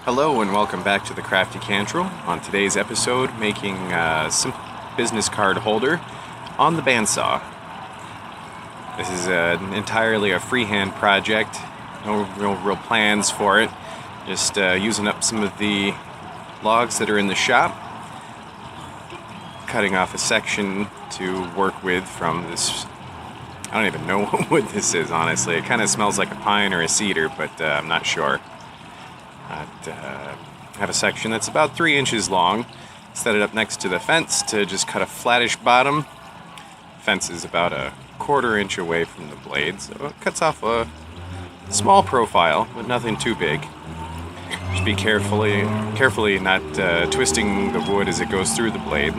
Hello and welcome back to the Crafty Cantrell. On today's episode, making a simple business card holder on the Bandsaw. This is entirely a freehand project, no real plans for it. Just using up some of the logs that are in the shop, cutting off a section to work with from this. I don't even know what wood this is, honestly. It kind of smells like a pine or a cedar, but I'm not sure. Have a section that's about 3 inches long. Set it up next to the fence to just cut a flattish bottom. Fence is about a 1/4 inch away from the blade, so it cuts off a small profile, but nothing too big. Just be carefully not twisting the wood as it goes through the blade.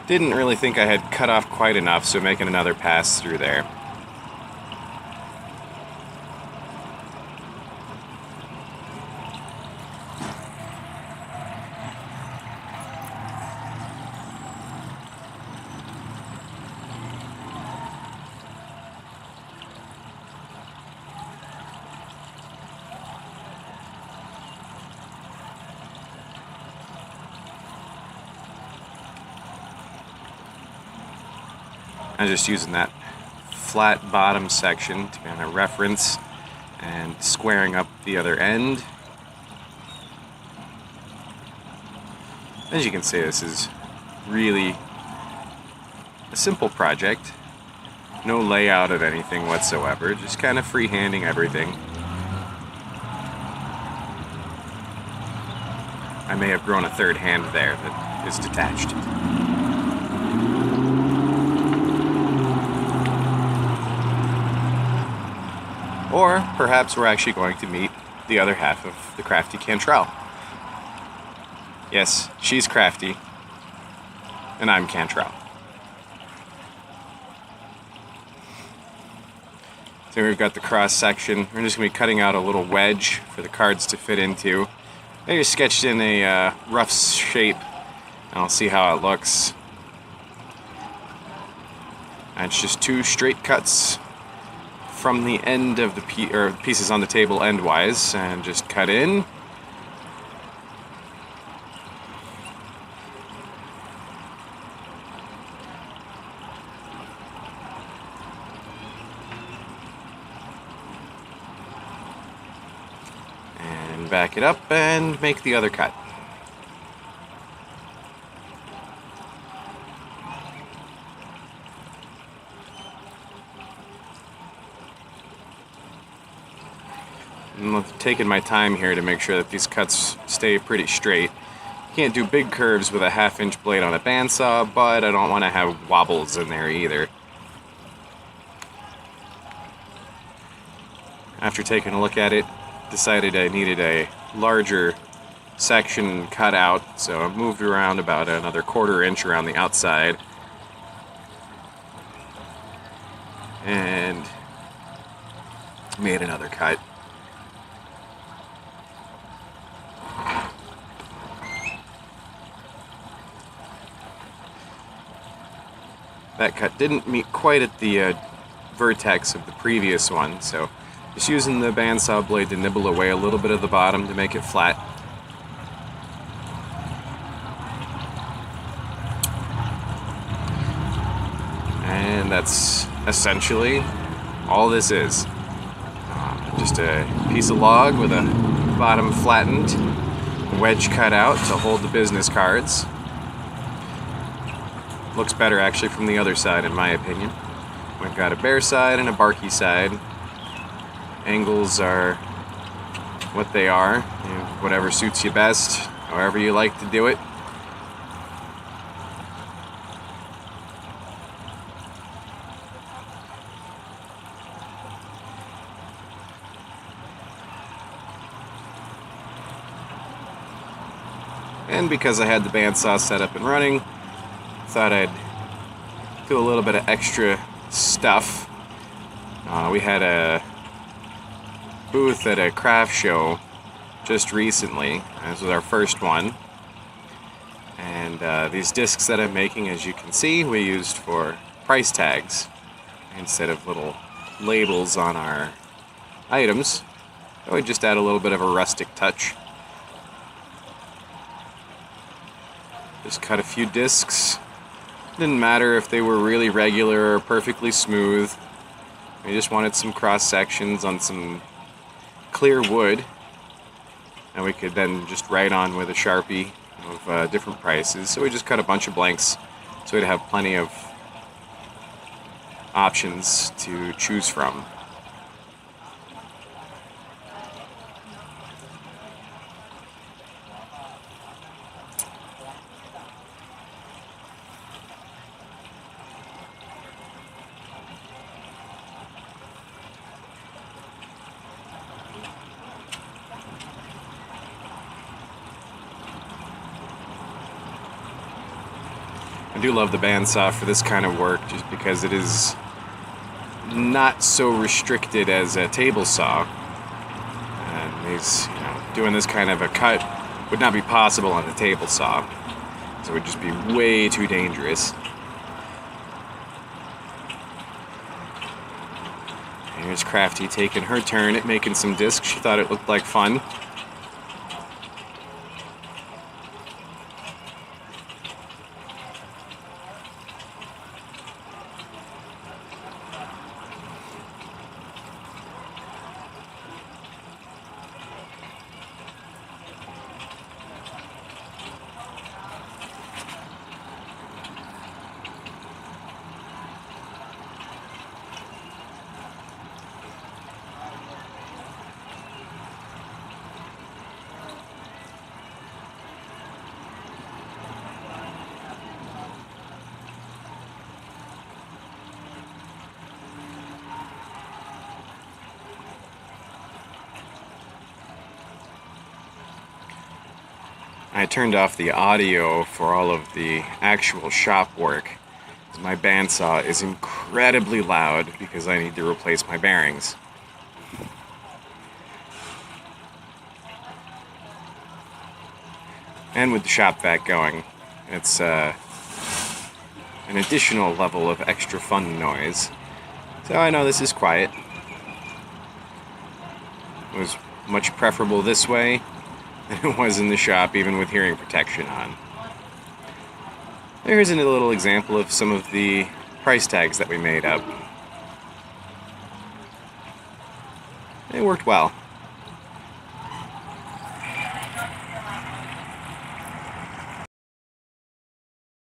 Didn't really think I had cut off quite enough, so making another pass through there. I'm just using that flat bottom section to kind of reference and squaring up the other end. As you can see, this is really a simple project. No layout of anything whatsoever, just kind of freehanding everything. I may have grown a third hand there that is detached. Or perhaps we're actually going to meet the other half of the Crafty Cantrell. Yes, she's crafty, and I'm Cantrell. So we've got the cross section. We're just going to be cutting out a little wedge for the cards to fit into. I just sketched in a rough shape, and I'll see how it looks. And it's just 2 straight cuts from the end of the pieces on the table endwise, and just cut in. And back it up and make the other cut. I'm taking my time here to make sure that these cuts stay pretty straight. Can't do big curves with a 1/2 inch blade on a bandsaw, but I don't want to have wobbles in there either. After taking a look at it, decided I needed a larger section cut out, so I moved around about another 1/4 inch around the outside. And made another cut. That cut didn't meet quite at the vertex of the previous one, so just using the bandsaw blade to nibble away a little bit of the bottom to make it flat. And that's essentially all this is. Just a piece of log with a bottom flattened, wedge cut out to hold the business cards. Looks better actually from the other side, in my opinion. We've got a bare side and a barky side. Angles are what they are. Whatever suits you best, however you like to do it. And because I had the bandsaw set up and running, thought I'd do a little bit of extra stuff. We had a booth at a craft show just recently. This was our first one. And And these discs that I'm making, as you can see, we used for price tags instead of little labels on our items. I would just add a little bit of a rustic touch. Just cut a few discs. Didn't matter if they were really regular or perfectly smooth. I just wanted some cross sections on some clear wood, and we could then just write on with a Sharpie of different prices. So we just cut a bunch of blanks so we'd have plenty of options to choose from. I do love the bandsaw for this kind of work just because it is not so restricted as a table saw. And these, doing this kind of a cut would not be possible on a table saw. So it would just be way too dangerous. And here's Crafty taking her turn at making some discs. She thought it looked like fun. I turned off the audio for all of the actual shop work. My bandsaw is incredibly loud because I need to replace my bearings. And with the shop vac going, it's an additional level of extra fun noise. So I know this is quiet. It was much preferable this way than it was in the shop, even with hearing protection on. There's a little example of some of the price tags that we made up. It worked well.